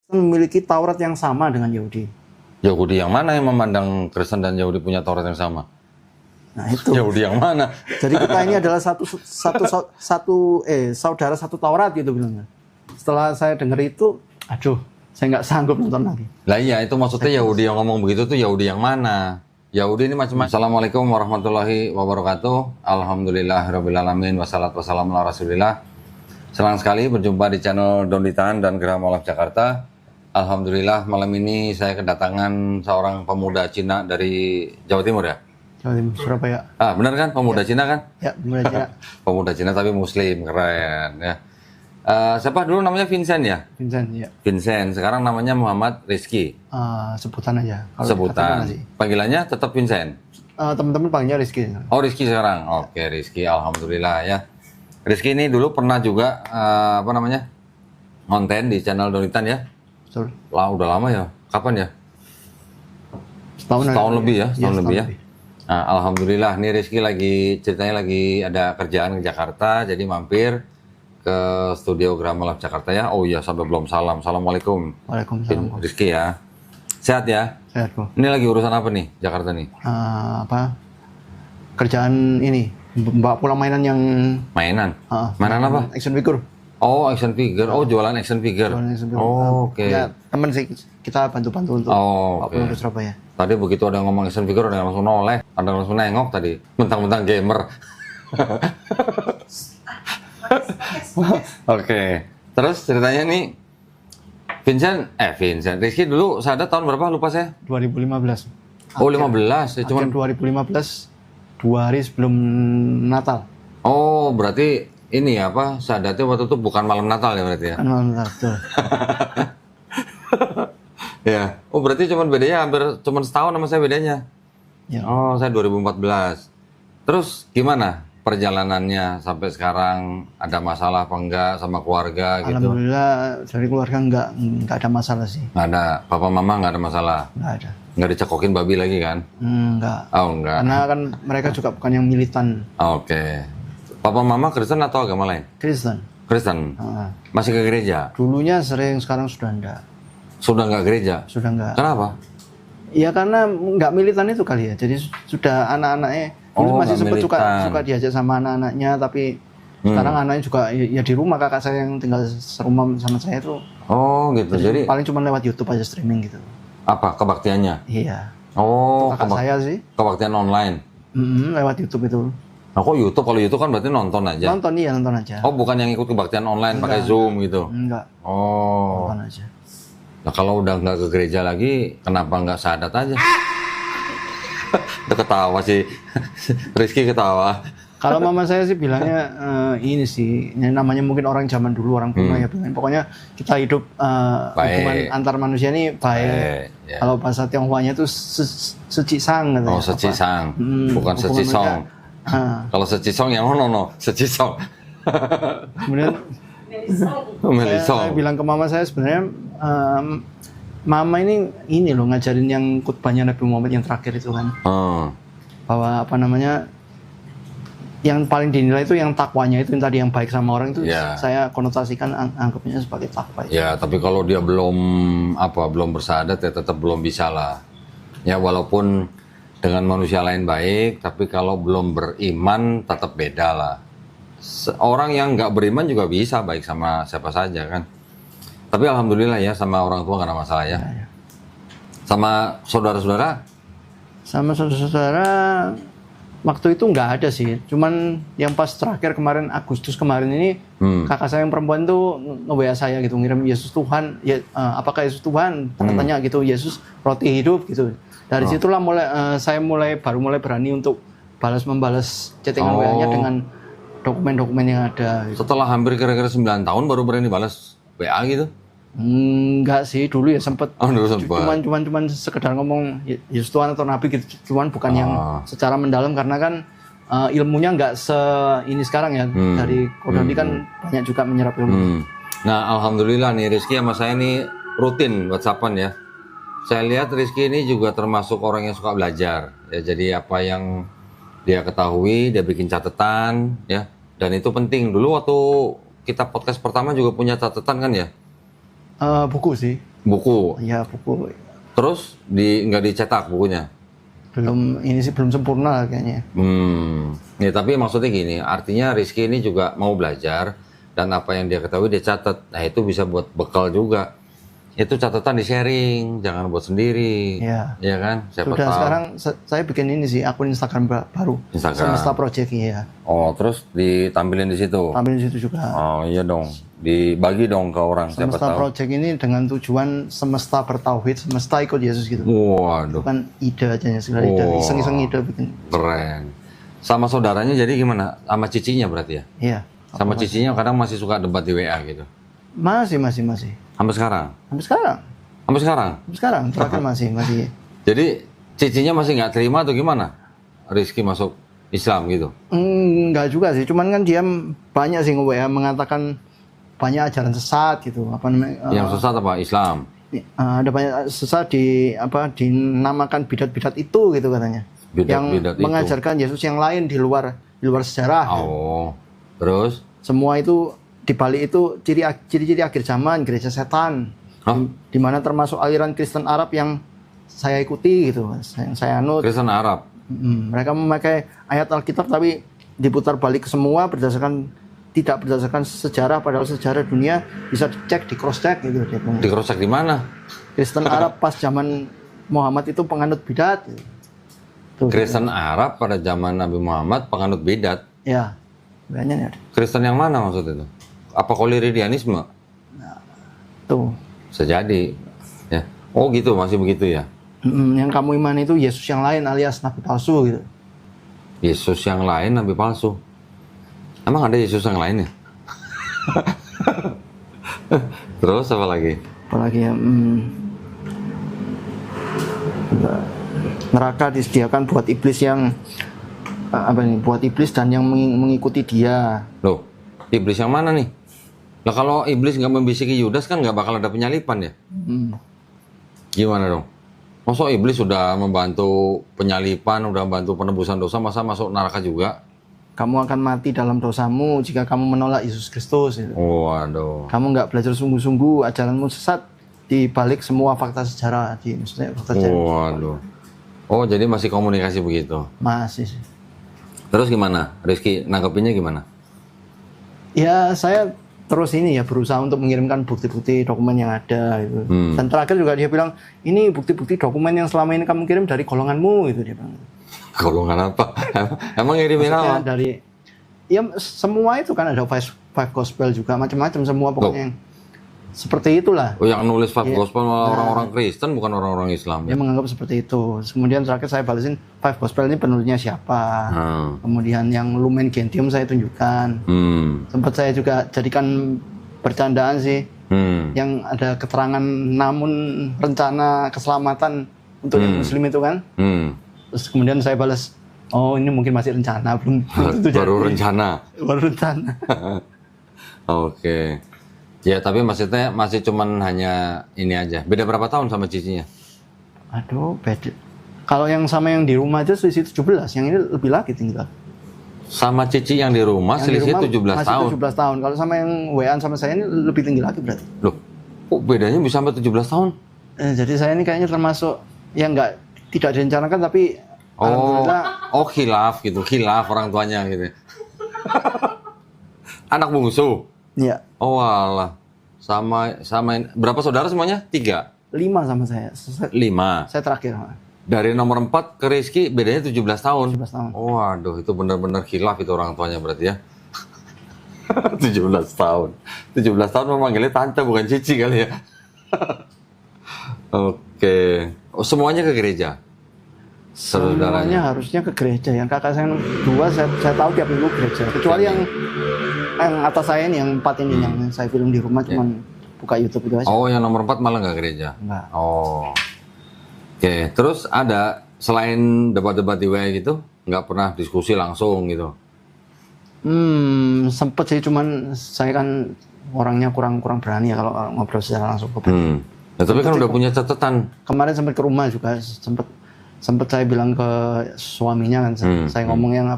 memiliki Taurat yang sama dengan Yahudi. Yahudi yang mana yang memandang Kristen dan Yahudi punya Taurat yang sama? Nah itu. Yahudi yang mana? Jadi kita ini adalah saudara satu Taurat gitu bilangnya. Setelah saya dengar itu, aduh, saya nggak sanggup nonton lagi. Lah iya, itu maksudnya Yahudi yang ngomong begitu tuh Yahudi yang mana? Yahudi ini macam-macam. Assalamualaikum warahmatullahi wabarakatuh. Alhamdulillahirrabbilalamin. Wassalatu wassalamu ala rasulillah. Senang sekali berjumpa di channel Donditan dan Gerham Olaf Jakarta. Alhamdulillah malam ini saya kedatangan seorang pemuda Cina dari Jawa Timur ya? Jawa Timur, Surabaya. Ah, benar kan? Pemuda Cina kan? Ya, pemuda Cina. Pemuda Cina tapi Muslim, keren ya. Siapa dulu namanya Vincent ya? Vincent, ya. Vincent, sekarang namanya Muhammad Rizky. Sebutan aja. Kalau Sebutan. Panggilannya tetap Vincent? Teman-teman panggilnya Rizky. Oh, Rizky sekarang? Oke, Rizky, alhamdulillah ya. Rizky ini dulu pernah juga, konten di channel Donditan ya? Betul. Lah, udah lama ya? Kapan ya? Setahun lebih ya? Setahun lebih ya? lebih. Nah, alhamdulillah, nih Rizky ceritanya lagi ada kerjaan ke Jakarta, jadi mampir ke studio Gerham Olaf Jakarta ya. Oh iya, sampai belum salam. Assalamualaikum. Waalaikumsalam. Rizky ya. Sehat ya? Sehat kok. Ini lagi urusan apa nih, Jakarta nih? Kerjaan ini, bawa pulang mainan yang... Mainan? Mainan apa? Action figure. Oh, action figure. Oh, jualan action figure. Oh, oke. Ya, temen sih, kita bantu-bantu untuk bawa pulang ke Surabaya. Tadi begitu ada yang ngomong action figure, ada yang langsung noleh, ada yang langsung nengok tadi. Mentang-mentang gamer. Oke. Terus ceritanya nih, Vincent, Rizky dulu sadar tahun berapa lupa saya? 2015. Oh, 15. Ya, cuman 2015, 2 hari sebelum Natal. Oh, berarti ini apa? Sadatnya waktu itu bukan malam Natal ya berarti ya? Kan malam Natal, betul. Ya. Oh, berarti cuman bedanya cuman setahun sama saya bedanya. Ya. Oh, saya 2014. Terus gimana perjalanannya sampai sekarang? Ada masalah apa enggak sama keluarga gitu? Alhamdulillah dari keluarga nggak ada masalah sih. Nggak ada, papa mama nggak ada masalah? Nggak ada. Nggak dicekokin babi lagi kan? Enggak. Oh, enggak. Karena kan mereka juga bukan yang militan. Oke. Papa mama Kristen atau agama lain? Kristen. Kristen. Masih ke gereja? Dulunya sering, sekarang sudah enggak. Sudah nggak gereja? Sudah enggak. Kenapa? Ya karena nggak militan itu kali ya. Jadi sudah anak-anaknya masih sempat suka diajak sama anak-anaknya, tapi sekarang anaknya juga ya di rumah, kakak saya yang tinggal serumah sama saya itu. Oh gitu. Jadi paling cuma lewat YouTube aja streaming gitu. Apa kebaktiannya? Iya. Oh, kakak saya sih. Kebaktian online. Lewat YouTube itu. Nah, kok YouTube? Kalau YouTube kan berarti nonton aja. Nonton aja. Oh, bukan yang ikut kebaktian online pakai Zoom gitu. Enggak. Oh. Nonton aja. Nah, kalau udah nggak ke gereja lagi, kenapa nggak sadat aja? Udah ketawa sih. Rizky ketawa. Kalau mama saya sih bilangnya ini sih, namanya mungkin orang zaman dulu, orang kuno ya. Pokoknya kita hidup hubungan antar manusia ini baik. Ya. Kalau bahasa Tionghoanya itu suci sang katanya. Oh, suci sang. Bukan suci song. Kalau suci song yang no, suci song. Kemudian saya bilang ke mama saya sebenarnya, mama ini loh ngajarin yang khutbahnya Nabi Muhammad yang terakhir itu kan. Bahwa yang paling dinilai itu yang takwanya itu, yang tadi yang baik sama orang itu. Saya konotasikan anggapnya sebagai takwa. Ya, tapi kalau dia belum bersahadat ya tetap belum bisa lah. Ya, walaupun dengan manusia lain baik, tapi kalau belum beriman tetap beda lah. Orang yang nggak beriman juga bisa baik sama siapa saja kan. Tapi alhamdulillah ya sama orang tua nggak ada masalah ya. Sama saudara-saudara? Sama saudara-saudara waktu itu nggak ada sih. Cuman yang pas terakhir kemarin, Agustus kemarin ini, kakak saya yang perempuan tuh nge-WA saya gitu, ngirim Yesus Tuhan, ya, apakah Yesus Tuhan? Tanya gitu, Yesus roti hidup gitu. Dari situlah saya baru mulai berani untuk membalas chattingan WA-nya dengan dokumen-dokumen yang ada. Gitu. Setelah hampir kira-kira 9 tahun baru berani balas WA gitu? Enggak sih, dulu ya sempet. Cuman sekedar ngomong Yesus Tuhan atau Nabi gitu. Cuman bukan yang secara mendalam, karena kan ilmunya nggak ini sekarang ya. Dari Kodoni kan banyak juga menyerap ilmu. Nah, alhamdulillah nih Rizky sama saya nih rutin WhatsAppan ya. Saya lihat Rizky ini juga termasuk orang yang suka belajar ya, jadi apa yang dia ketahui dia bikin catatan ya, dan itu penting. Dulu waktu kita podcast pertama juga punya catatan kan ya? Buku sih. Buku. Ya buku. Terus nggak dicetak bukunya? Belum sempurna kayaknya. Ya tapi maksudnya gini, artinya Rizky ini juga mau belajar dan apa yang dia ketahui dia catat. Nah itu bisa buat bekal juga. Itu catatan di sharing, jangan buat sendiri. Ya kan? Siapa Sudah tahu. sekarang saya bikin ini sih akun Instagram baru. Instagram. Semesta Project ya. Oh terus ditampilin di situ. Tampil di situ juga. Oh iya dong, dibagi dong ke orang siapa Semesta tahu. Project ini dengan tujuan semesta bertauhid, semesta ikut Yesus gitu. Waduh. Bukan ide aja ya, segala ide, iseng-iseng ide bikin. Keren. Sama saudaranya jadi gimana? Sama cicinya berarti ya? Iya. Sama cicinya kadang masih suka debat di WA gitu. Masih. Sampai sekarang? Sampai sekarang. Sampai sekarang? Sampai sekarang, terakhir masih. Jadi cicinya masih nggak terima atau gimana? Rizky masuk Islam gitu? Enggak juga sih, cuman kan dia banyak sih nge-WA mengatakan banyak ajaran sesat gitu. Apa namanya? Yang sesat apa? Islam? Ada banyak sesat dinamakan bidat-bidat itu gitu katanya. Bidat-bidat itu. Mengajarkan Yesus yang lain di luar sejarah. Oh, terus? Semua itu di balik itu ciri-ciri akhir zaman, gereja setan. Di mana termasuk aliran Kristen Arab yang saya ikuti gitu, yang saya anut. Kristen Arab. Mereka memakai ayat Alkitab tapi diputar balik ke semua tidak berdasarkan sejarah, padahal sejarah dunia bisa dicek, di cross check gitu. Di cross check di mana? Kristen Arab pas zaman Muhammad itu penganut bidat. Tuh, Kristen Arab pada zaman Nabi Muhammad penganut bidat. Ya, banyak ya. Kristen yang mana maksud itu? Apa koliridianisme? Tuh. Bisa jadi. Ya. Oh gitu, masih begitu ya? Yang kamu imani itu Yesus yang lain alias nabi palsu gitu. Yesus yang lain nabi palsu. Emang ada Yesus yang lain ya? Terus apa lagi? Apalagi ya, neraka disediakan buat iblis yang buat iblis dan yang mengikuti dia. Loh, iblis yang mana nih? Lah kalau iblis nggak membisiki Yudas kan nggak bakal ada penyalipan ya? Gimana dong? Masa iblis sudah membantu penyalipan, udah membantu penebusan dosa, masa masuk neraka juga? Kamu akan mati dalam dosamu jika kamu menolak Yesus Kristus. Gitu. Waduh. Kamu nggak belajar sungguh-sungguh, ajaranmu sesat di balik semua fakta sejarah. Maksudnya fakta sejarah. Waduh. Oh, jadi masih komunikasi begitu? Masih sih. Terus gimana? Rizky, nanggepinnya gimana? Ya, saya terus ini ya berusaha untuk mengirimkan bukti-bukti dokumen yang ada gitu. Dan terakhir juga dia bilang, ini bukti-bukti dokumen yang selama ini kamu kirim dari golonganmu gitu dia bilang. Golongan apa? Emang ngirimin apa? Dari ya semua itu kan ada five gospel juga macam-macam semua pokoknya yang seperti itulah. Oh, yang nulis five gospel orang-orang Kristen bukan orang-orang Islam ya? ya? Menganggap seperti itu. Kemudian terakhir saya balesin five gospel ini penulisnya siapa. Kemudian yang Lumen Gentium saya tunjukkan. Sempat saya juga jadikan bercandaan sih. Yang ada keterangan namun rencana keselamatan untuk yang Muslim itu kan. Terus kemudian saya balas, oh ini mungkin masih rencana, belum tentu jadi. Baru rencana. Oke. Ya tapi maksudnya masih cuman hanya ini aja. Beda berapa tahun sama cicinya? Aduh, beda. Kalau yang sama yang di rumah aja selisih 17, yang ini lebih lagi tinggal. Sama cici yang di rumah selisih 17 tahun? Masih 17 tahun. Kalau sama yang WA sama saya ini lebih tinggi lagi berarti. Loh, kok bedanya bisa sampai 17 tahun? Jadi saya ini kayaknya termasuk yang tidak direncanakan tapi khilaf gitu, khilaf orang tuanya gitu. Anak bungsu? Iya. Oh alah, sama berapa saudara semuanya? 3? 5 sama saya. 5? Saya terakhir. Dari nomor 4 ke Rizky bedanya 17 tahun? 17 tahun. Oh aduh, itu benar-benar khilaf itu orang tuanya berarti ya. 17 tahun. 17 tahun memanggilnya tante bukan cici kali ya. Oke. Oh, semuanya ke gereja? Semuanya harusnya ke gereja. Yang kakak saya 2 saya tahu tiap minggu gereja. Kecuali yang atas saya ini, yang 4 ini yang saya film di rumah cuman buka YouTube itu aja. Oh, yang nomor 4 malah nggak gereja? Enggak. Oh. Oke, terus ada selain debat-debat di WA gitu, nggak pernah diskusi langsung gitu? Sempet sih, cuman saya kan orangnya kurang berani ya kalau ngobrol secara langsung. Ya, tapi kan udah punya catatan. Kemarin sempat ke rumah juga, sempat saya bilang ke suaminya kan, saya ngomong yang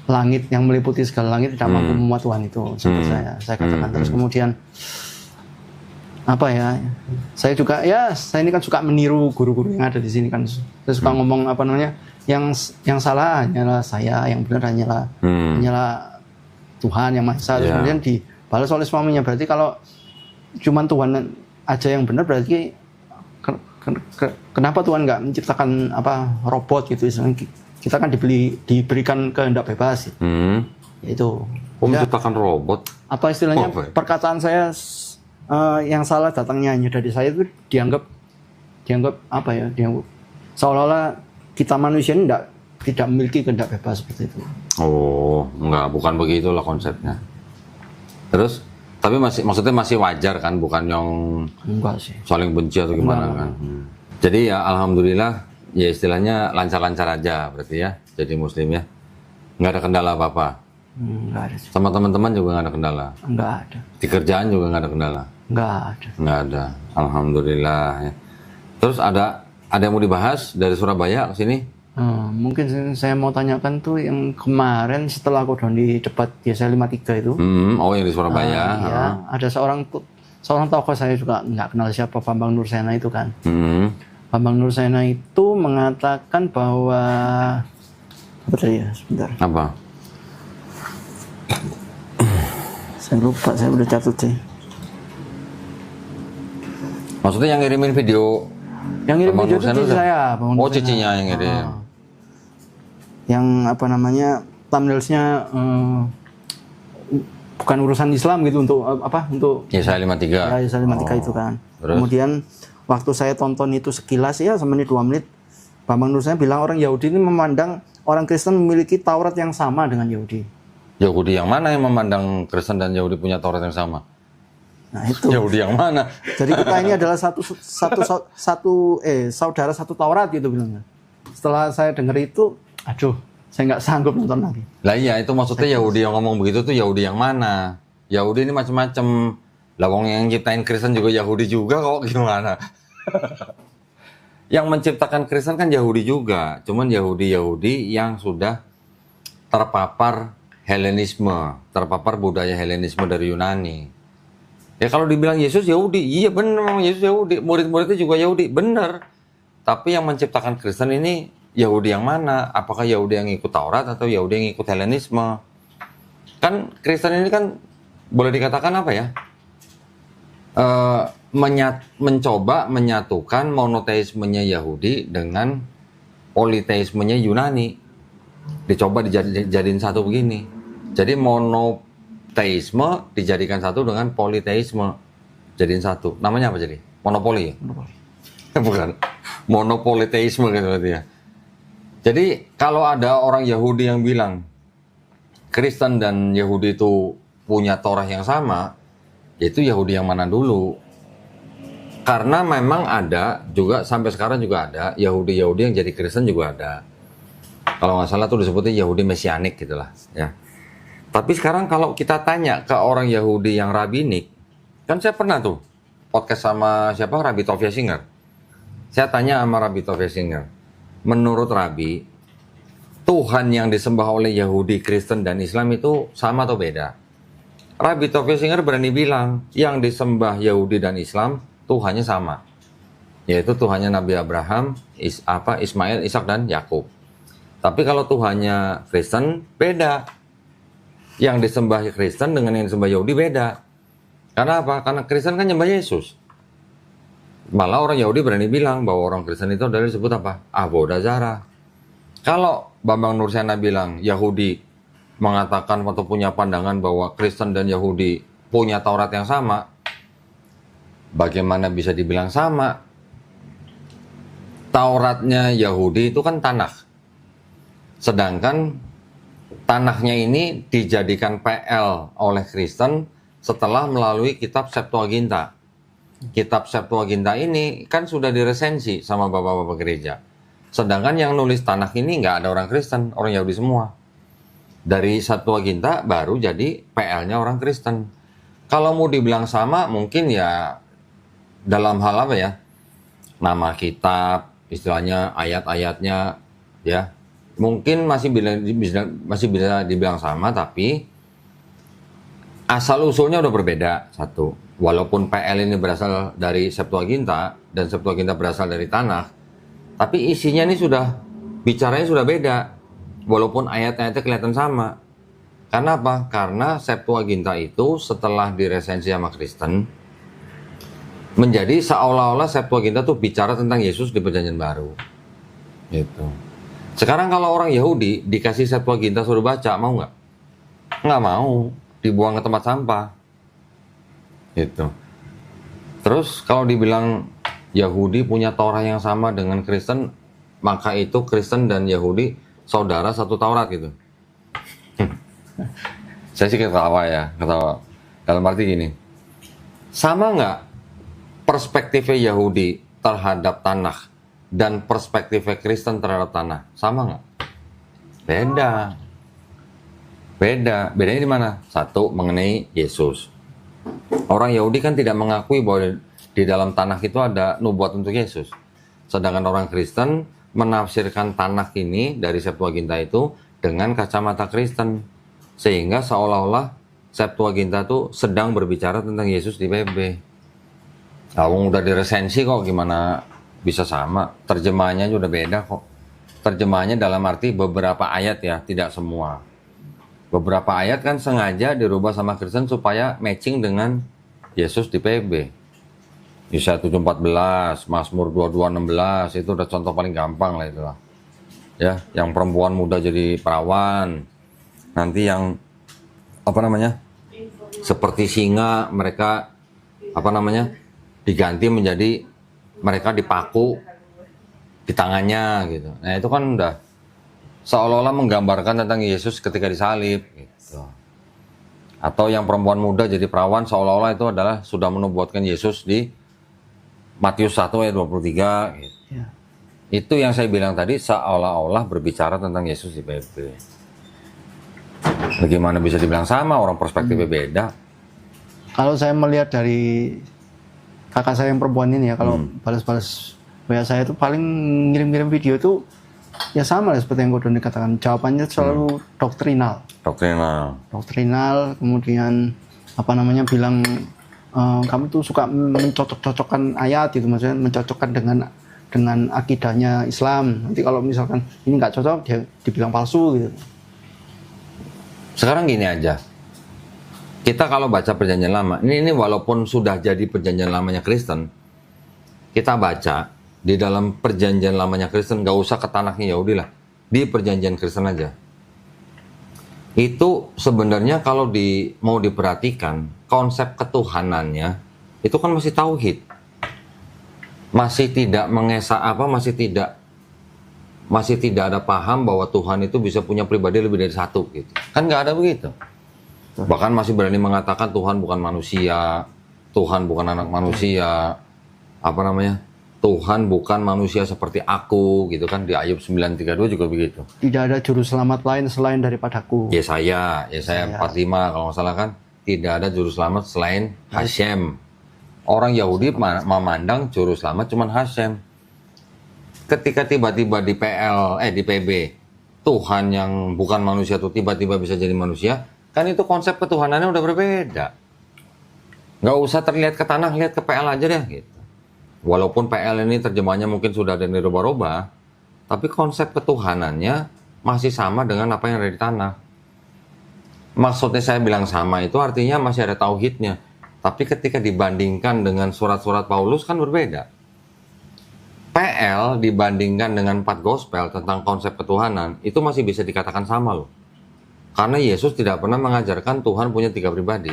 langit yang meliputi segala langit tidak mampu memuat Tuhan itu, sempat saya katakan. Terus kemudian apa ya? Saya juga ya, saya ini kan suka meniru guru-guru yang ada di sini kan. Saya suka ngomong apa namanya, yang salah hanyalah saya, yang benar hanyalah Tuhan yang Maha Esa. Terus kemudian dibalas oleh suaminya. Berarti kalau cuman Tuhan aja yang benar, berarti kenapa Tuhan nggak menciptakan apa robot gitu? Kita kan diberikan kehendak bebas. Yaitu. Menciptakan robot? Apa istilahnya? Perkataan saya yang salah datangnya hanya dari saya itu dianggap apa ya? Dianggap seolah-olah kita manusia ini tidak memiliki kehendak bebas seperti itu. Oh, enggak, bukan begitulah konsepnya. Terus, tapi maksudnya masih wajar kan, bukan yang enggak sih saling benci atau gimana kan? Jadi ya alhamdulillah, ya istilahnya lancar-lancar aja berarti ya, jadi muslim ya, nggak ada kendala apa-apa. Nggak ada. Sama teman-teman juga nggak ada kendala. Nggak ada. Di kerjaan juga nggak ada kendala. Nggak ada. Nggak ada, alhamdulillah. Ya. Terus ada yang mau dibahas dari Surabaya ke sini? Mungkin saya mau tanyakan tuh yang kemarin setelah aku down di debat Desa 53 itu. Oh yang di Surabaya. Ya, ada seorang tokoh, saya juga nggak kenal siapa, Bambang Nursena itu kan. Bambang Nursena itu mengatakan bahwa apa tadi ya, sebentar. Apa? Saya lupa, saya udah catat sih. Maksudnya yang ngirimin video? Yang ngirim video itu cici saya. Oh, cicinya yang ngirim. Yang apa namanya, thumbnailsnya bukan urusan Islam gitu, untuk apa? Untuk Yesaya 53. Ya, Yesaya 53 itu kan. Terus? Kemudian waktu saya tonton itu sekilas ya, semenit 2 menit, Bambang Nursena bilang orang Yahudi ini memandang orang Kristen memiliki Taurat yang sama dengan Yahudi. Yahudi yang mana yang memandang Kristen dan Yahudi punya Taurat yang sama? Nah itu. Yahudi yang mana? Jadi kita ini adalah saudara satu Taurat gitu bilangnya. Setelah saya dengar itu, aduh, saya nggak sanggup nonton lagi. Lah iya, itu maksudnya Yahudi yang ngomong begitu tuh Yahudi yang mana? Yahudi ini macam-macam. Lah wong yang ciptain Kristen juga Yahudi juga kok, gimana? Yang menciptakan Kristen kan Yahudi juga, cuman Yahudi yang sudah terpapar Helenisme, terpapar budaya Helenisme dari Yunani. Ya kalau dibilang Yesus Yahudi, iya benar memang Yesus Yahudi, murid-muridnya juga Yahudi, benar. Tapi yang menciptakan Kristen ini Yahudi yang mana? Apakah Yahudi yang ikut Taurat atau Yahudi yang ikut Helenisme? Kan Kristen ini kan boleh dikatakan apa ya? Mencoba menyatukan monoteismenya Yahudi dengan politeismenya Yunani. Dicoba dijadiin satu begini. Jadi monoteisme dijadikan satu dengan politeisme. Jadiin satu. Namanya apa jadi? Monopoli ya? Monopoli. Bukan. Monopoliteisme gitu berarti ya. Jadi kalau ada orang Yahudi yang bilang Kristen dan Yahudi itu punya Torah yang sama, yaitu Yahudi yang mana dulu? Karena memang ada juga, sampai sekarang juga ada Yahudi yang jadi Kristen juga ada. Kalau nggak salah tuh disebutnya Yahudi Mesianik gitulah ya. Tapi sekarang kalau kita tanya ke orang Yahudi yang rabbinik, kan saya pernah tuh podcast sama siapa, Rabbi Tovia Singer. Saya tanya sama Rabbi Tovia Singer, menurut Rabbi, Tuhan yang disembah oleh Yahudi, Kristen, dan Islam itu sama atau beda? Rabbi Tovia Singer berani bilang, yang disembah Yahudi dan Islam, Tuhannya sama. Yaitu Tuhannya Nabi Abraham, Ismail, Ishak, dan Yakub. Tapi kalau Tuhannya Kristen, beda. Yang disembah Kristen dengan yang disembah Yahudi beda. Karena apa? Karena Kristen kan nyembah Yesus. Malah orang Yahudi berani bilang bahwa orang Kristen itu adalah disebut apa? Avodah Zarah. Kalau Bambang Nursena bilang Yahudi mengatakan atau punya pandangan bahwa Kristen dan Yahudi punya Taurat yang sama, bagaimana bisa dibilang sama? Tauratnya Yahudi itu kan Tanakh. Sedangkan Tanaknya ini dijadikan PL oleh Kristen setelah melalui kitab Septuaginta. Kitab Septuaginta ini kan sudah diresensi sama bapak-bapak gereja. Sedangkan yang nulis Tanakh ini nggak ada orang Kristen, orang Yahudi semua. Dari Septuaginta baru jadi PL-nya orang Kristen. Kalau mau dibilang sama, mungkin ya dalam hal apa ya? Nama kitab, istilahnya ayat-ayatnya, ya. Mungkin masih bisa dibilang sama, tapi asal usulnya udah berbeda. Satu, walaupun PL ini berasal dari Septuaginta dan Septuaginta berasal dari Tanakh, tapi isinya ini bicaranya sudah beda. Walaupun ayat-ayatnya kelihatan sama. Karena apa? Karena Septuaginta itu setelah diresensi sama Kristen, menjadi seolah-olah Septuaginta tuh bicara tentang Yesus di Perjanjian Baru. Gitu. Sekarang kalau orang Yahudi dikasih Septuaginta suruh baca, mau nggak? Nggak mau, dibuang ke tempat sampah. Gitu. Terus kalau dibilang Yahudi punya Taurat yang sama dengan Kristen, maka itu Kristen dan Yahudi saudara satu Taurat gitu. Saya sih ketawa. Dalam arti gini, sama nggak perspektifnya Yahudi terhadap Tanakh dan perspektifnya Kristen terhadap Tanakh? Sama nggak? Beda. Bedanya di mana? Satu, mengenai Yesus. Orang Yahudi kan tidak mengakui bahwa di dalam Tanakh itu ada nubuat untuk Yesus. Sedangkan orang Kristen menafsirkan Tanakh ini dari Septuaginta itu dengan kacamata Kristen. Sehingga seolah-olah Septuaginta itu sedang berbicara tentang Yesus di PB. Udah diresensi kok, gimana bisa sama? Terjemahannya juga beda kok. Terjemahannya dalam arti beberapa ayat ya, tidak semua. Beberapa ayat kan sengaja dirubah sama Kristen supaya matching dengan Yesus di PB. Yesaya 7:14, Mazmur 22:16, itu udah contoh paling gampang lah itu lah. Ya, yang perempuan muda jadi perawan. Nanti yang seperti singa mereka diganti menjadi mereka dipaku di tangannya gitu. Nah, itu kan udah seolah-olah menggambarkan tentang Yesus ketika disalib gitu. Atau yang perempuan muda jadi perawan, seolah-olah itu adalah sudah menubuatkan Yesus di Matius 1 ayat 23 gitu. Ya. Itu yang saya bilang tadi, seolah-olah berbicara tentang Yesus di PB. Bagaimana bisa dibilang sama, orang perspektifnya beda. Kalau saya melihat dari kakak saya yang perempuan ini ya, kalau balas-balas WA saya itu paling ngirim-ngirim video itu ya sama lah seperti yang Gordon dikatakan. Jawabannya selalu doktrinal, kemudian bilang kamu tuh suka mencocok-cocokkan ayat gitu, maksudnya mencocokkan dengan akidahnya Islam. Nanti kalau misalkan ini nggak cocok, dia dibilang palsu gitu. Sekarang gini aja, kita kalau baca Perjanjian Lama, ini walaupun sudah jadi Perjanjian Lamanya Kristen, kita baca di dalam Perjanjian Lamanya Kristen, nggak usah ke Tanakhnya Yahudi lah, di Perjanjian Kristen aja. Itu sebenarnya kalau mau diperhatikan, konsep ketuhanannya itu kan masih tauhid, masih tidak masih tidak ada paham bahwa Tuhan itu bisa punya pribadi lebih dari satu gitu. Kan nggak ada begitu. Bahkan masih berani mengatakan Tuhan bukan manusia, Tuhan bukan anak manusia, Tuhan bukan manusia seperti aku gitu kan, di Ayub 9:32 juga begitu. Tidak ada juru selamat lain selain daripadaku. Yesaya 45 kalau nggak salah kan, tidak ada juru selamat selain Hashem. Orang Yahudi memandang juru selamat cuma Hashem. Ketika tiba-tiba di PB, Tuhan yang bukan manusia tuh tiba-tiba bisa jadi manusia, kan itu konsep ketuhanannya udah berbeda. Nggak usah terlihat ke Tanakh, lihat ke PL aja deh gitu. Walaupun PL ini terjemahannya mungkin sudah ada yang dirubah-rubah, tapi konsep ketuhanannya masih sama dengan apa yang ada di Tanakh. Maksudnya saya bilang sama itu artinya masih ada tauhidnya. Tapi ketika dibandingkan dengan surat-surat Paulus kan berbeda. PL dibandingkan dengan 4 gospel tentang konsep ketuhanan, itu masih bisa dikatakan sama loh. Karena Yesus tidak pernah mengajarkan Tuhan punya 3 pribadi.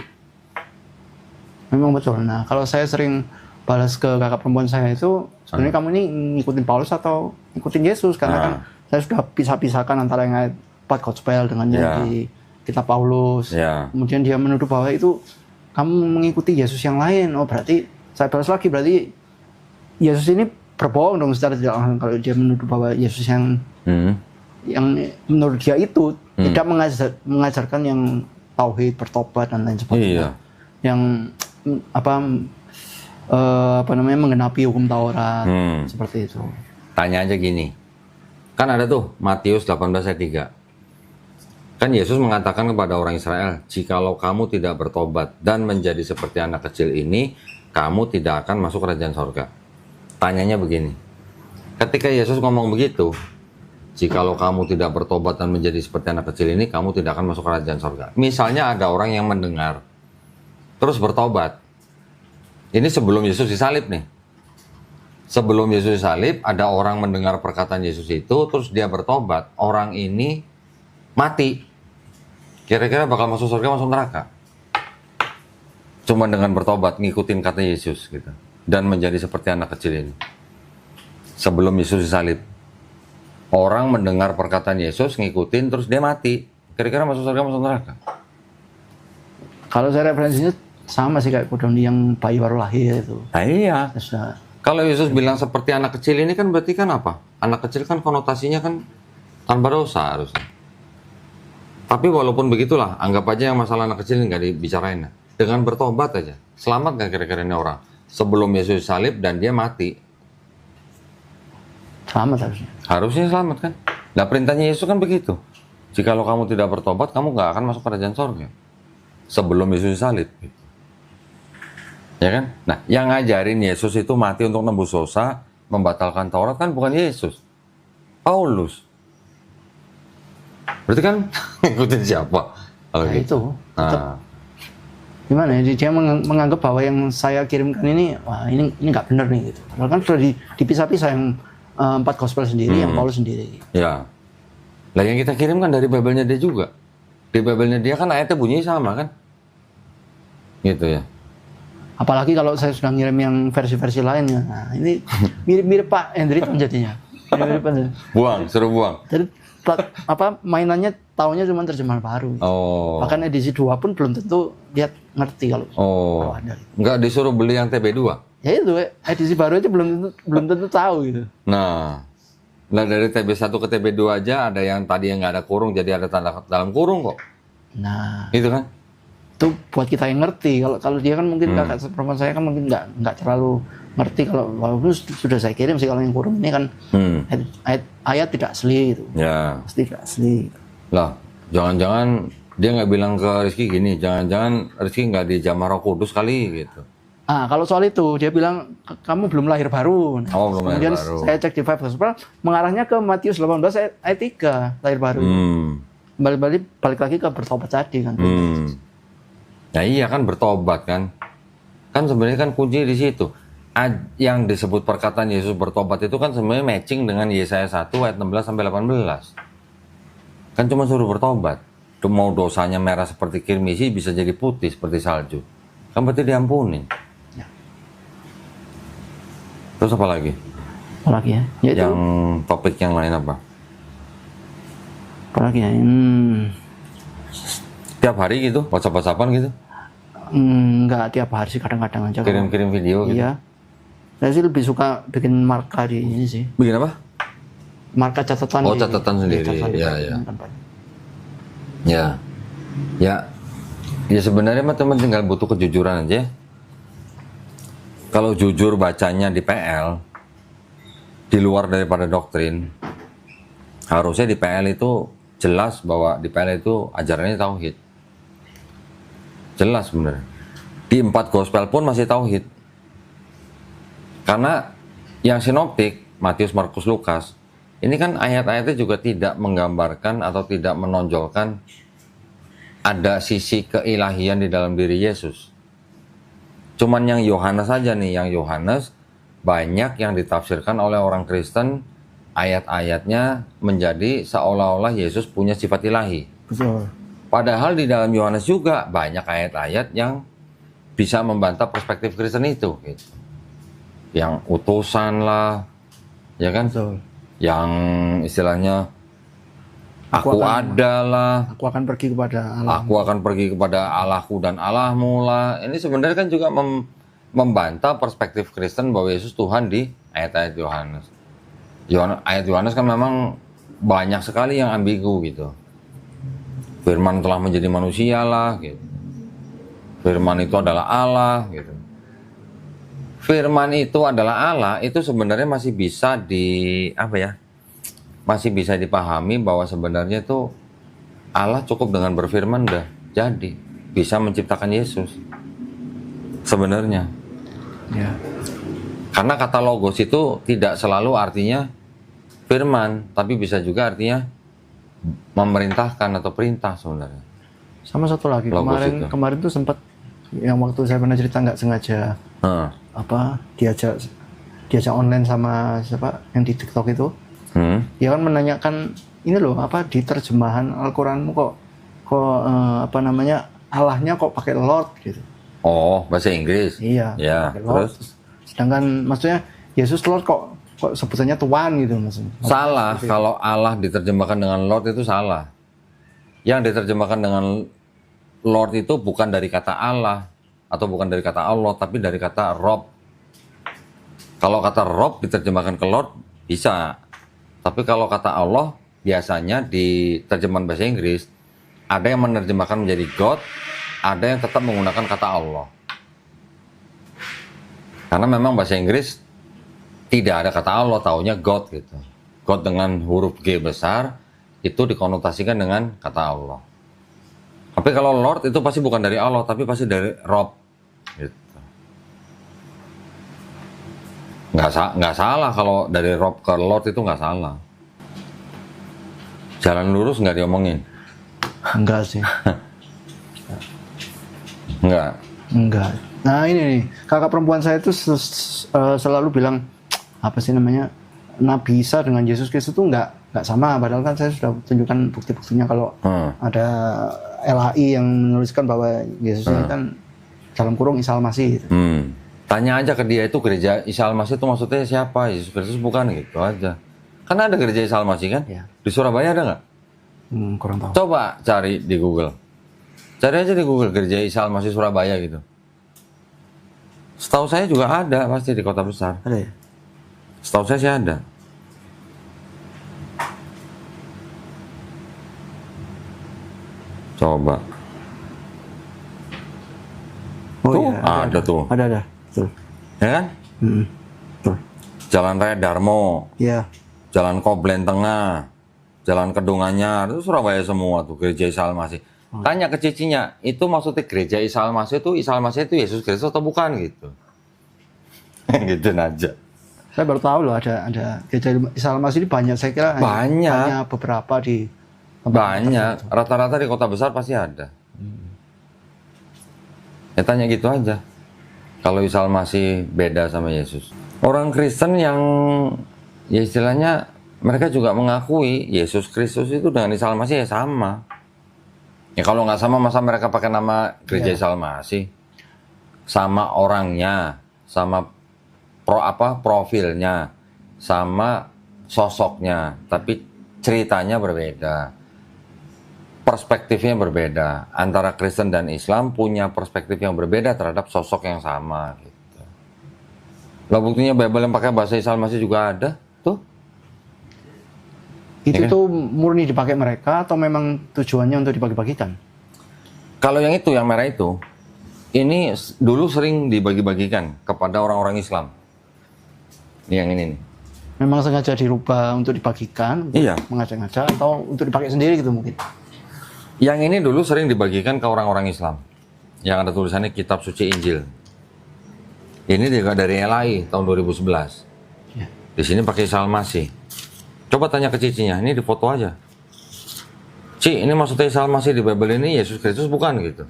Memang betul. Nah, kalau saya sering balas ke kakak perempuan saya itu, sebenarnya kamu ini ngikutin Paulus atau ngikutin Yesus? Karena kan saya sudah pisah-pisahkan antara yang 4 gospel dengan yang di kitab Paulus. Kemudian dia menuduh bahwa itu kamu mengikuti Yesus yang lain. Oh, berarti saya balas lagi, berarti Yesus ini berbohong dong secara tidak langsung kalau dia menuduh bahwa Yesus yang menurut dia itu tidak mengajarkan yang tauhid, bertobat dan lain sebagainya. Yang menggenapi hukum Taurat seperti itu. Tanya aja gini, kan ada tuh Matius 18 ayat 3. Kan Yesus mengatakan kepada orang Israel, jikalau kamu tidak bertobat dan menjadi seperti anak kecil ini, kamu tidak akan masuk kerajaan sorga. Tanyanya begini, ketika Yesus ngomong begitu, jikalau kamu tidak bertobat dan menjadi seperti anak kecil ini, kamu tidak akan masuk kerajaan sorga. Misalnya ada orang yang mendengar, terus bertobat. Ini sebelum Yesus disalib nih. Sebelum Yesus disalib, ada orang mendengar perkataan Yesus itu, terus dia bertobat. Orang ini mati. Kira-kira bakal masuk surga, masuk neraka? Cuma dengan bertobat, ngikutin kata Yesus gitu. Dan menjadi seperti anak kecil ini. Sebelum Yesus disalib. Orang mendengar perkataan Yesus, ngikutin, terus dia mati. Kira-kira masuk surga, masuk neraka? Kalau saya referensinya sama sih kayak Kodoni yang bayi baru lahir itu. Nah iya. Terus, Kalau Yesus bilang seperti anak kecil ini kan berarti kan apa? Anak kecil kan konotasinya kan tanpa dosa harusnya. Tapi walaupun begitulah, anggap aja yang masalah anak kecil ini nggak dibicarain. Dengan bertobat aja, selamat nggak kira-kira ini orang? Sebelum Yesus salib dan dia mati. selamat harusnya. Harusnya selamat kan? Nah perintahnya Yesus kan begitu. Jikalau kamu tidak bertobat, kamu nggak akan masuk kerajaan sorga. Sebelum Yesus salib. Ya kan? Nah, yang ngajarin Yesus itu mati untuk nembus dosa, membatalkan Taurat kan bukan Yesus. Paulus. Berarti kan ngikutin siapa? Kalau Nah, gitu. itu tetap gimana ya, dia menganggap bahwa yang saya kirimkan ini, wah ini nggak benar nih gitu. Padahal kan sudah dipisah-pisah yang 4 gospel sendiri, yang Paulus sendiri. Ya. Lah yang kita kirim kan dari Bible-nya dia juga. Di Bible-nya dia kan ayatnya bunyinya sama kan? Gitu ya. Apalagi kalau saya sudah ngirim yang versi-versi lainnya. Nah, ini mirip-mirip Pak Hendriton jadinya. Mirip-mirip. Buang, suruh buang. Jadi mainannya taunya cuma terjemahan baru. Oh. Bahkan edisi 2 pun belum tentu dia ngerti kalau ada. Nggak disuruh beli yang TB2? Ya itu, edisi baru aja belum tentu tahu gitu. Nah dari TB1 ke TB2 aja ada yang tadi yang nggak ada kurung jadi ada tanda dalam kurung kok. Nah, Itu kan? itu buat kita yang ngerti. Kalau dia kan mungkin kakak perempuan saya kan mungkin nggak terlalu ngerti, kalau walaupun sudah saya kirim sih kalau yang kurung ini kan ayat tidak asli gitu. Ya. Pasti tidak asli. Lah, jangan-jangan dia nggak bilang ke Rizky gini, jangan-jangan Rizky nggak dijamah Roh Kudus kali gitu. Kalau soal itu dia bilang kamu belum lahir baru. Nah, Belum lahir kemudian baru. saya cek di Five Gospel mengarahnya ke Matius 18 ayat 3 lahir baru. Balik lagi ke bertobat tadi kan. Nah iya kan bertobat kan. Kan sebenarnya kan kunci di situ. Yang disebut perkataan Yesus bertobat itu kan sebenarnya matching dengan Yesaya 1 ayat 16 sampai 18. Kan cuma suruh bertobat. Mau dosanya merah seperti kirmisi bisa jadi putih seperti salju. Kan berarti diampunin. Ya. Terus apa lagi? Apalagi ya? Yaitu, Yang topik yang lain apa? apalagi ya? Tiap hari gitu? WhatsApp-WhatsAppan gitu? Enggak tiap hari sih, kadang-kadang aja. Kirim-kirim video gitu? Iya. Saya sih lebih suka bikin marka di ini sih. Bikin apa? Marka catatan. Oh, catatan sendiri. Iya, iya. Ya sebenarnya mah teman tinggal butuh kejujuran aja. Kalau jujur bacanya di PL, di luar daripada doktrin, harusnya di PL itu jelas bahwa di PL itu ajarannya tauhid. Jelas sebenarnya. Di 4 gospel pun masih tauhid. Karena yang sinoptik, Matius, Markus, Lukas, ini kan ayat-ayatnya juga tidak menggambarkan atau tidak menonjolkan ada sisi keilahian di dalam diri Yesus. Cuman yang Yohanes saja nih, yang Yohanes banyak yang ditafsirkan oleh orang Kristen, ayat-ayatnya menjadi seolah-olah Yesus punya sifat ilahi. Betul. Padahal di dalam Yohanes juga banyak ayat-ayat yang bisa membantah perspektif Kristen itu. Gitu. Yang utusan lah, ya kan? Betul. Yang istilahnya aku adalah, aku akan pergi kepada Allah. Aku akan pergi kepada Allahku dan Allahmu lah. Ini sebenarnya kan juga membantah perspektif Kristen bahwa Yesus Tuhan di ayat-ayat Yohanes. Ayat Yohanes kan memang banyak sekali yang ambigu gitu. Firman telah menjadi manusia lah gitu. Firman itu adalah Allah gitu. Firman itu adalah Allah, itu sebenarnya masih bisa masih bisa dipahami bahwa sebenarnya itu Allah cukup dengan berfirman udah jadi, bisa menciptakan Yesus. Sebenarnya. Ya. Karena kata logos itu tidak selalu artinya firman, tapi bisa juga artinya memerintahkan atau perintah sebenarnya. Sama satu lagi, Logos itu. kemarin tuh sempat yang waktu saya pernah cerita nggak sengaja diajak online sama siapa yang di TikTok itu. Dia kan menanyakan ini loh, apa di terjemahan Al-Qur'anmu kok Allahnya kok pakai Lord gitu. Oh, bahasa Inggris. Iya. Ya, Lord. terus Sedangkan maksudnya Yesus Lord kok sebutannya Tuhan gitu maksudnya. salah kalau Allah diterjemahkan dengan Lord itu salah. Yang diterjemahkan dengan Lord itu bukan dari kata Allah atau bukan dari kata Allah, tapi dari kata Rob. Kalau kata Rob diterjemahkan ke Lord bisa, tapi kalau kata Allah biasanya di terjemahan bahasa Inggris ada yang menerjemahkan menjadi God, ada yang tetap menggunakan kata Allah. Karena memang bahasa Inggris tidak ada kata Allah, taunya God gitu. God dengan huruf G besar itu dikonotasikan dengan kata Allah. Tapi kalau Lord itu pasti bukan dari Allah, tapi pasti dari Rob. Gitu. Nggak salah kalau dari Rob ke Lord itu nggak salah. Jalan lurus nggak diomongin? Enggak sih. Enggak. Nah ini nih, kakak perempuan saya itu selalu bilang, apa sih namanya, Nabi Isa dengan Yesus Kristus itu nggak sama. Padahal kan saya sudah tunjukkan bukti-buktinya kalau ada LHI yang menuliskan bahwa Yesus ini kan dalam kurung Isa Al-Masih gitu. Tanya aja ke dia itu gereja Isa Al-Masih itu maksudnya siapa? Yesus Kristus bukan gitu aja. Kan ada gereja Isa Al-Masih kan? Ya. Di Surabaya ada nggak? Kurang tahu. Coba cari di Google. Cari aja di Google gereja Isa Al-Masih Surabaya gitu. Setahu saya juga ada pasti di kota besar. Ada ya? Setahu saya sih ada. Coba. Oh Tuh, iya, ada tuh. Ada. Betul. Ya kan? Betul. Jalan Raya Darmo, Iya. Jalan Koblen Tengah, Jalan Kedunganyar, itu Surabaya semua tuh gereja Isa Al-Masih. Tanya ke cicinya, itu maksudnya gereja Isa Al-Masih itu Yesus Kristus atau bukan gitu? Gitu aja. Saya baru tahu loh ada gereja Isa Al-Masih ini banyak, saya kira hanya beberapa di banyak, rata-rata di kota besar pasti ada. Ya tanya gitu aja. Kalau Isa Al-Masih beda sama Yesus. Orang Kristen yang ya istilahnya mereka juga mengakui Yesus Kristus itu dengan Isa Al-Masih ya sama. Ya kalau nggak sama masa mereka pakai nama gereja Isa Al-Masih? Sama orangnya, sama profilnya, sama sosoknya, tapi ceritanya berbeda. Perspektifnya berbeda. Antara Kristen dan Islam punya perspektif yang berbeda terhadap sosok yang sama gitu. Lah buktinya Bible yang pakai bahasa Isa Al-Masih juga ada, tuh. Itu ya kan? Tuh murni dipakai mereka atau memang tujuannya untuk dibagi-bagikan? Kalau yang itu, yang merah itu, ini dulu sering dibagi-bagikan kepada orang-orang Islam. Yang ini nih. Memang sengaja dirubah untuk dibagikan, untuk mengajak-ngajak, atau untuk dipakai sendiri gitu mungkin? Yang ini dulu sering dibagikan ke orang-orang Islam. Yang ada tulisannya Kitab Suci Injil. Ini juga dari LAI tahun 2011. Ya. Di sini pakai Isa Al-Masih. Coba tanya ke cicinya, ini di foto aja. Ci, ini maksudnya Isa Al-Masih di Bible ini Yesus Kristus bukan gitu?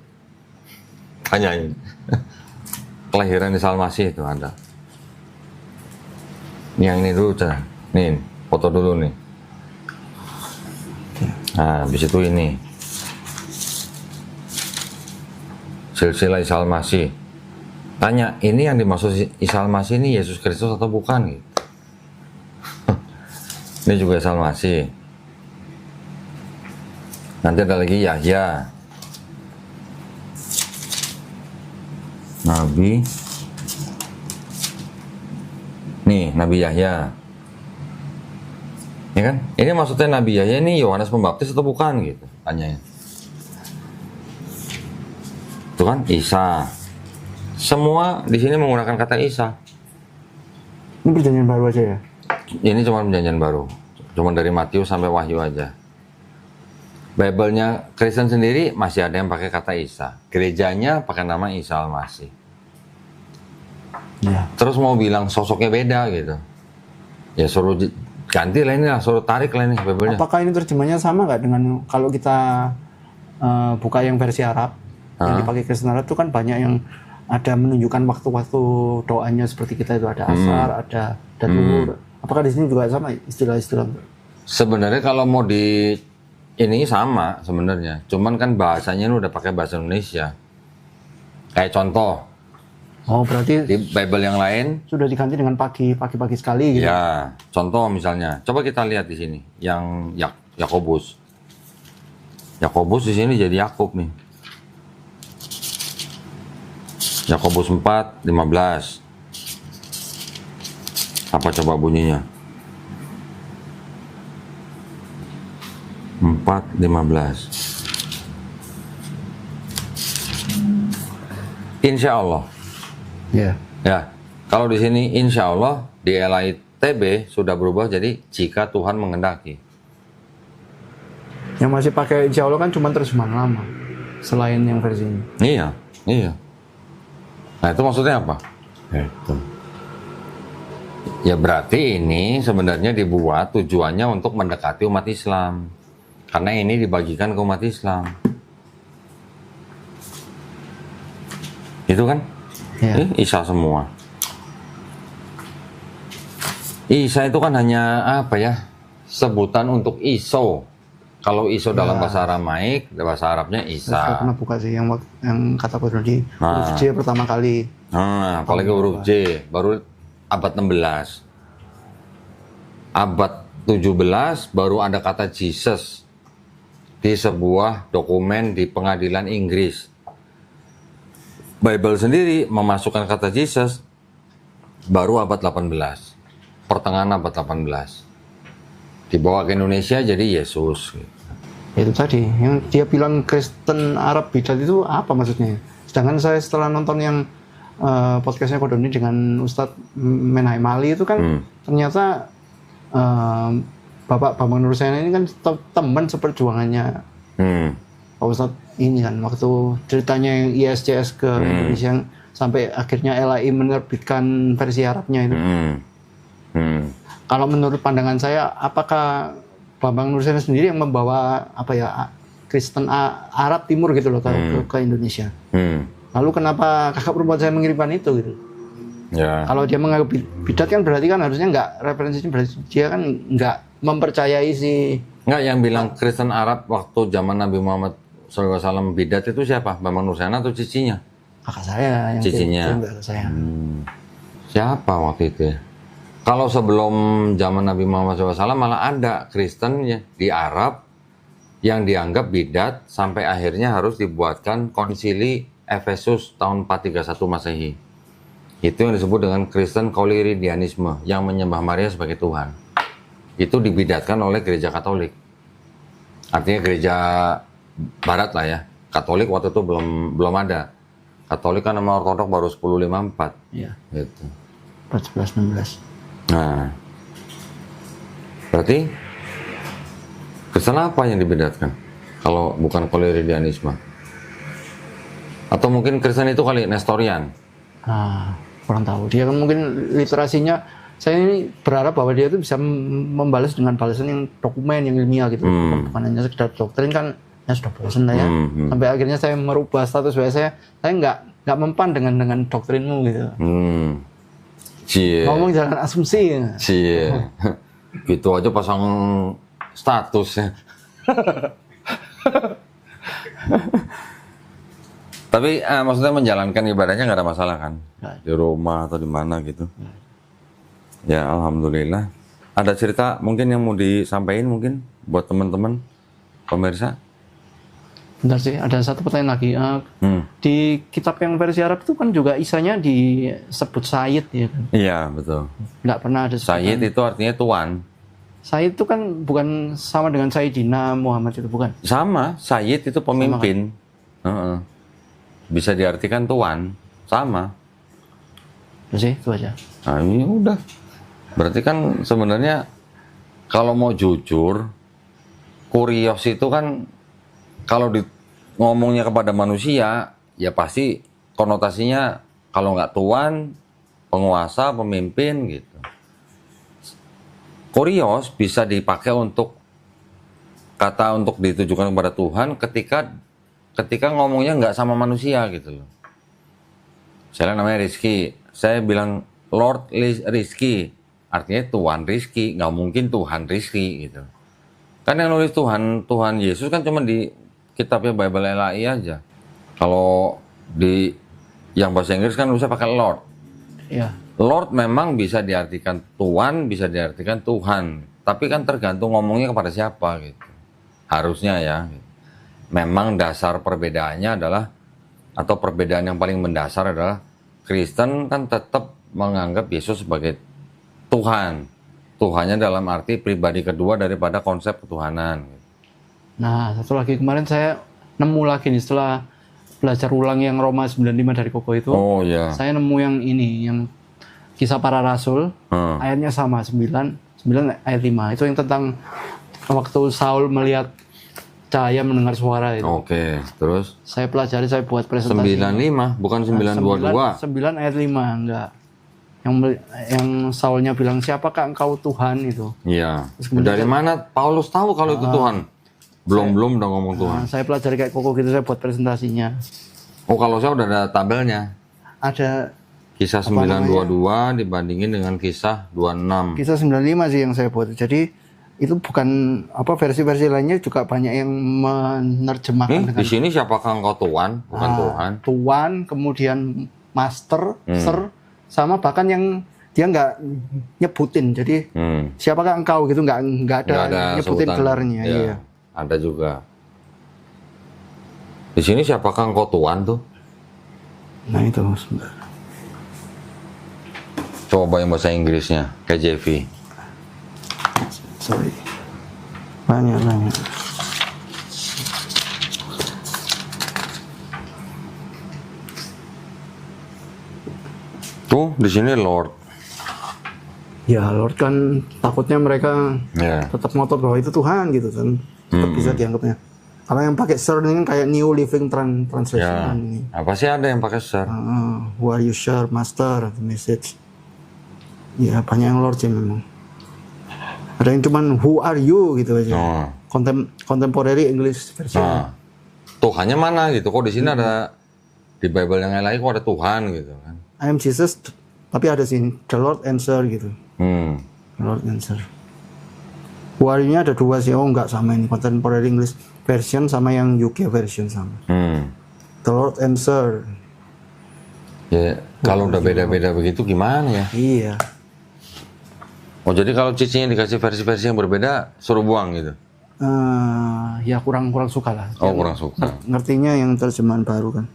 Tanyain. Kelahiran Isa Al-Masih itu ada. Yang ini dulu, Cah. Nih, foto dulu nih. Nah, habis itu ini. Silsilah Isa Al-Masih. Tanya, ini yang dimaksud Isa Al-Masih ini Yesus Kristus atau bukan gitu? Ini juga Isa Al-Masih. Nanti ada lagi Yahya. Nabi. Nih, Nabi Yahya. Ya kan? Ini maksudnya Nabi Yahya ini Yohanes Pembaptis atau bukan gitu? Tanyanya. Itu kan Isa. Semua di sini menggunakan kata Isa. Ini perjanjian baru aja ya? Ini cuma perjanjian baru. Cuma dari Matius sampai Wahyu aja. Bible-nya Kristen sendiri masih ada yang pakai kata Isa. Gerejanya pakai nama Isa Al-Masih. Ya. Terus mau bilang sosoknya beda gitu. Ya suruh ganti lah ini lah, suruh tarik lah ini Bible-nya. Apakah ini terjemahnya sama nggak dengan kalau kita buka yang versi Arab, yang dipakai Kristen Arab itu kan banyak yang ada menunjukkan waktu-waktu doanya seperti kita itu ada asar, ada duhur. Apakah di sini juga sama istilah-istilah? Sebenarnya kalau mau di ini sama sebenarnya, cuman kan bahasanya ini udah pakai bahasa Indonesia. Kayak contoh, Oh, berarti di Bible yang lain, sudah diganti dengan pagi sekali gitu. ya contoh misalnya, coba kita lihat di sini, yang Yakobus. Yakobus di sini jadi Yakub nih. Yakobus 4:15. Apa coba bunyinya? 4:15. Insya Allah. Ya. Ya, kalau di sini insya Allah di LITB sudah berubah jadi jika Tuhan mengendaki. Yang masih pakai insya Allah kan cuma terjemahan lama, selain yang versi ini. Iya, iya. Nah itu maksudnya apa? Itu. Ya berarti ini sebenarnya dibuat tujuannya untuk mendekati umat Islam. Karena ini dibagikan ke umat Islam. Itu kan? Ya. Isa semua. Isa itu kan hanya apa ya? Sebutan untuk iso. Kalau iso dalam bahasa Aramaik, bahasa Arabnya Isa. Saya pernah buka sih yang kata Pak Dodi, huruf J pertama kali. Nah, apalagi huruf J, baru abad 16. Abad 17 baru ada kata Jesus di sebuah dokumen di pengadilan Inggris. Bible sendiri memasukkan kata Jesus baru abad 18. Pertengahan abad 18. Dibawa ke Indonesia jadi Yesus. Itu tadi, yang dia bilang Kristen Arab bidat itu apa maksudnya? Sedangkan saya setelah nonton yang podcastnya Kodoni dengan Ustadz Menai Mali itu kan ternyata Bapak Bambang Nursena ini kan teman seperjuangannya Pak Ustadz ini kan, waktu ceritanya yang ISCS ke Indonesia yang sampai akhirnya LAI menerbitkan versi Arabnya itu. Kalau menurut pandangan saya, apakah Bambang Nursena sendiri yang membawa apa ya Kristen Arab Timur gitu loh ke Indonesia? Lalu kenapa kakak perempuan saya mengirimkan itu gitu? Ya. Kalau dia menganggap bidat kan berarti kan harusnya nggak, referensinya berarti dia kan nggak mempercayai si. Nggak, yang bilang Kristen Arab waktu zaman Nabi Muhammad SAW bidat itu siapa? Bambang Nursena atau cicinya? Kakak saya yang Cicinya. kakak saya. Siapa waktu itu ya? Kalau sebelum zaman Nabi Muhammad SAW malah ada Kristen ya, di Arab yang dianggap bidat sampai akhirnya harus dibuatkan konsili Efesus tahun 431 Masehi. Itu yang disebut dengan Kristen Koliridianisme yang menyembah Maria sebagai Tuhan. Itu dibidatkan oleh gereja Katolik. Artinya gereja Barat lah ya. Katolik waktu itu belum ada. Katolik kan sama Ortodok baru 1054. Iya. Gitu. 1416. Nah, berarti Kristen apa yang dibedakan kalau bukan Koliridianisme? Atau mungkin Kristen itu kali Nestorian? Kurang tahu. Dia kan mungkin literasinya, saya ini berharap bahwa dia itu bisa membalas dengan balasan yang dokumen, yang ilmiah gitu. Bukan hanya sekedar doktrin kan, ya sudah bosan lah ya. Sampai akhirnya saya merubah status WA saya nggak mempan dengan doktrinmu gitu. Cie. Ngomong jangan asumsi. Cie. Gitu aja pasang statusnya. Tapi maksudnya menjalankan ibadahnya nggak ada masalah kan? Di rumah atau di mana gitu. Ya alhamdulillah. Ada cerita mungkin yang mau disampaikan mungkin buat teman-teman pemirsa? Bentar sih, ada satu pertanyaan lagi. Di kitab yang versi Arab itu kan juga Isanya disebut Sayyid ya kan? Iya betul. Nggak pernah ada Sayyid itu artinya tuan. Sayyid itu kan bukan sama dengan Sayyidina Muhammad itu bukan? Sama, Sayyid itu pemimpin. Bisa diartikan tuan, sama. Terus sih, itu aja. Nah ini udah. Berarti kan sebenarnya kalau mau jujur, kurios itu kan kalau ngomongnya kepada manusia, ya pasti konotasinya kalau nggak Tuhan, penguasa, pemimpin gitu. Kurios bisa dipakai untuk kata untuk ditujukan kepada Tuhan ketika ngomongnya nggak sama manusia gitu loh. Saya namanya Rizky, saya bilang Lord Rizky, artinya Tuhan Rizky, nggak mungkin Tuhan Rizky gitu. Kan yang nulis Tuhan Yesus kan cuma di kitabnya Bible LAI aja. Kalau di yang bahasa Inggris kan bisa pakai Lord. Iya. Lord memang bisa diartikan Tuhan, bisa diartikan Tuhan. Tapi kan tergantung ngomongnya kepada siapa gitu. Harusnya ya. Memang dasar perbedaannya adalah, atau perbedaan yang paling mendasar adalah Kristen kan tetap menganggap Yesus sebagai Tuhan. Tuhannya dalam arti pribadi kedua daripada konsep ketuhanan. Nah, satu lagi kemarin saya nemu lagi nih setelah belajar ulang yang Roma 95 dari Koko itu. Oh iya. Saya nemu yang ini, yang Kisah Para Rasul, ayatnya sama, 9 ayat 5. Itu yang tentang waktu Saul melihat cahaya mendengar suara itu. Oke, terus? Saya pelajari, saya buat presentasi. 95, bukan 922. 9 ayat 5, enggak. Yang Saulnya bilang, siapakah engkau Tuhan itu? Iya. Dari mana Paulus tahu kalau itu Tuhan? Belum udah ngomong Tuhan. Saya pelajari kayak Koko gitu, saya buat presentasinya. Oh, kalau saya udah ada tabelnya. Ada Kisah 922 dibandingin dengan kisah 26. Kisah 95 sih yang saya buat. Jadi itu bukan versi-versi lainnya juga banyak yang menerjemahkan Di sini siapakah engkau Tuhan? Bukan Tuhan. Tuhan, kemudian Master, Sir, sama bahkan yang dia nggak nyebutin. Jadi siapakah engkau gitu, nggak ada nyebutin sebutan. gelarnya. Ya, iya. Ada juga. Di sini siapakah engkau Tuhan tuh? Nah itu sebentar. Coba yang bahasa Inggrisnya, KJV. Sorry. Banyak. Tuh, di sini Lord. Ya Lord kan takutnya mereka tetap ngotot bahwa itu Tuhan gitu kan. Tetap bisa dianggapnya. Kalau yang pakai Sir ini kan kayak New Living Translation ini. Apa sih ada yang pakai Sir? Who are you, Sir, Master, the message. Ya banyak yang Lord sih memang. Ada yang cuman who are you gitu aja. Contemporary English version. Tuhannya mana gitu? Kok di sini ada, di Bible yang lain kok ada Tuhan gitu kan? I am Jesus, tapi ada sini the Lord answer gitu. The Lord answer. Who are you-nya ada dua sih. Oh enggak, sama ini Contemporary English version sama yang UK version sama. The Lord answer. Ya kalau udah beda-beda begitu gimana ya? Iya. Oh jadi kalau cicinya dikasih versi-versi yang berbeda suruh buang gitu? Ya kurang suka lah. Oh kurang suka. Ngertinya yang terjemahan baru kan.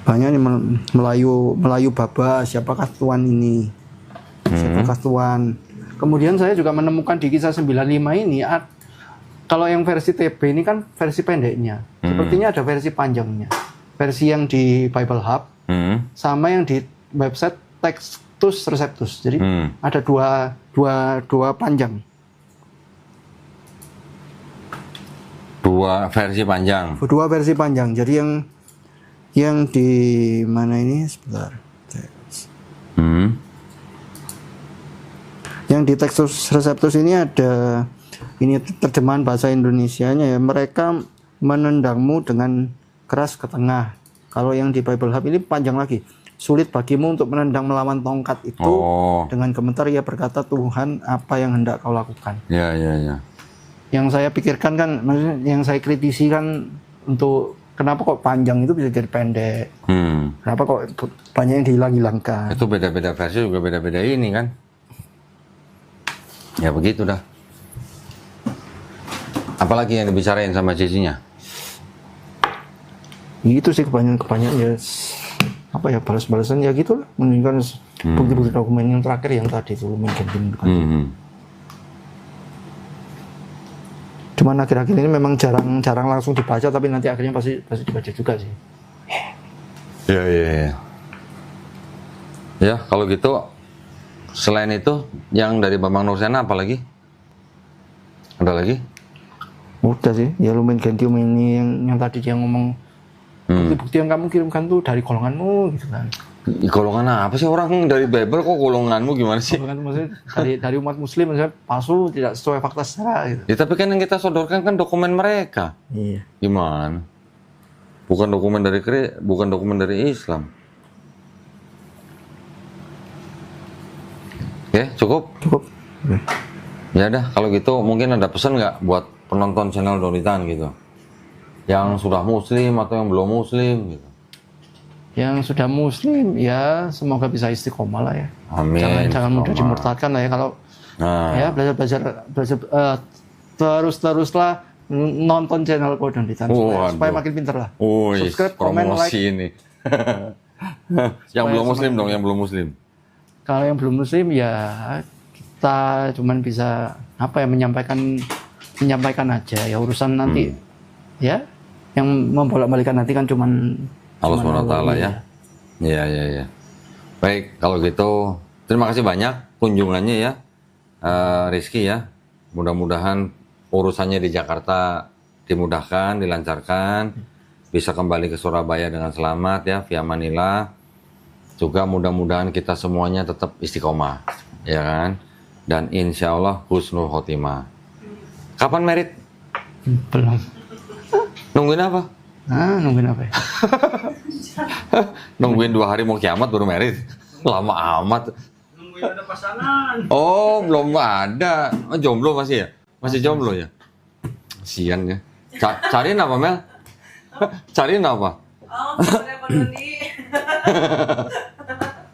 Banyak nih Melayu Baba, siapakah Tuhan ini? Siapakah Tuhan? Kemudian saya juga menemukan di kisah 95 ini, kalau yang versi TB ini kan versi pendeknya. Sepertinya ada versi panjangnya. Versi yang di Bible Hub, sama yang di website Textus Receptus. Jadi ada dua panjang. Dua versi panjang. Dua versi panjang. Jadi yang di mana ini sebentar. Yang di Textus Receptus ini ada ini terjemahan bahasa Indonesianya ya. Mereka menendangmu dengan keras ke tengah. Kalau yang di Bible Hub ini panjang lagi. Sulit bagimu untuk menendang melawan tongkat itu. Dengan komentar ia berkata, Tuhan apa yang hendak kau lakukan. Ya. Yang saya pikirkan kan, maksudnya yang saya kritisi kan untuk kenapa kok panjang itu bisa jadi pendek. Kenapa kok banyak yang dihilang-hilangkan. Itu beda-beda versi juga beda-beda ini kan. Ya begitu dah. Apalagi yang dibicarain sama cicinya? Itu sih kebanyakan ya. Apa ya, balas-balasan ya gitu lah, menunjukkan bukti-bukti dokumen yang terakhir yang tadi itu lumayan gembira. Cuman akhir-akhir ini memang jarang langsung dibaca, tapi nanti akhirnya pasti dibaca juga sih. Iya. Ya kalau gitu, selain itu yang dari Bambang Nursena apa lagi? Ada lagi? Udah sih, ya Lumen Gentium ini yang tadi dia ngomong bukti-bukti yang kamu kirimkan tuh dari golonganmu gitu kan. Golongan apa sih orang dari Bible kok golonganmu gimana sih? Golongan maksudnya dari umat Muslim maksudnya palsu, tidak sesuai fakta secara gitu. Ya tapi kan yang kita sodorkan kan dokumen mereka. Iya. Gimana? Bukan dokumen dari Islam. Oke, cukup? Cukup. Ya dah, kalau gitu mungkin ada pesan nggak buat penonton channel Donitan gitu? Yang sudah muslim atau yang belum muslim gitu? Yang sudah muslim ya semoga bisa istiqomah lah ya. Amin. Jangan mudah dimurtadkan lah ya kalau ya belajar teruslah nonton channel Donitan supaya makin pinter lah. Subscribe, komen, like ini. Yang belum muslim dong, yang belum muslim. Kalau yang belum muslim ya kita cuman bisa menyampaikan aja ya urusan nanti ya yang membolak-balikan nanti kan cuman Allah SWT ya. Iya. Baik, kalau gitu terima kasih banyak kunjungannya ya, Rizky ya. Mudah-mudahan urusannya di Jakarta dimudahkan, dilancarkan, bisa kembali ke Surabaya dengan selamat ya, via Manila. Juga mudah-mudahan kita semuanya tetap istiqomah, ya kan? Dan insya Allah husnul khotimah. Kapan merit? Belum. Nungguin apa? Nungguin apa ya? Nungguin 2 hari mau kiamat baru merit? Lama amat. Nungguin ada pasangan. Oh, belum ada. Oh, jomblo masih ya? Masih jomblo ya? Kasian ya. Cariin apa, Mel? Cariin apa? Oh, repot nih.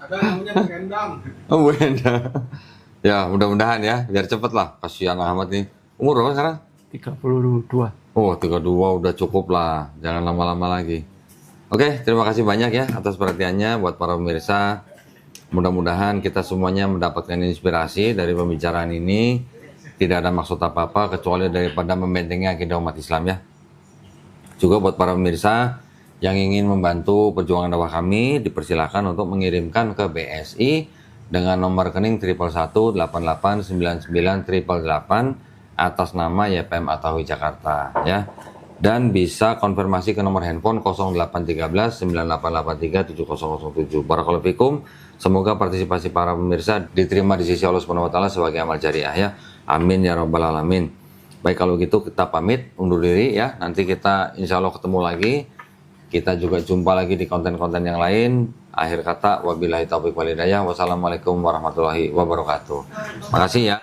Ada namanya Bu Endang. Oh, Bu Endang. Ya, mudah-mudahan ya, biar cepet lah. Kasihan Ahmad nih. Umur berapa sekarang? 32. Oh, 32 udah cukup lah. Jangan lama-lama lagi. Oke, terima kasih banyak ya atas perhatiannya buat para pemirsa. Mudah-mudahan kita semuanya mendapatkan inspirasi dari pembicaraan ini. Tidak ada maksud apa-apa kecuali daripada membentengi akidah umat Islam ya. Juga buat para pemirsa yang ingin membantu perjuangan dakwah kami, dipersilakan untuk mengirimkan ke BSI dengan nomor rekening 111889988 atas nama YPM Atawi Jakarta ya. Dan bisa konfirmasi ke nomor handphone 0813 9883 7007. Barakallahu fikum. Semoga partisipasi para pemirsa diterima di sisi Allah Subhanahu wa taala sebagai amal jariah ya. Amin ya rabbal alamin. Baik, kalau gitu kita pamit undur diri ya. Nanti kita insya Allah ketemu lagi. Kita juga jumpa lagi di konten-konten yang lain. Akhir kata wabillahi taufiq wal hidayah. Wassalamualaikum warahmatullahi wabarakatuh. Makasih ya.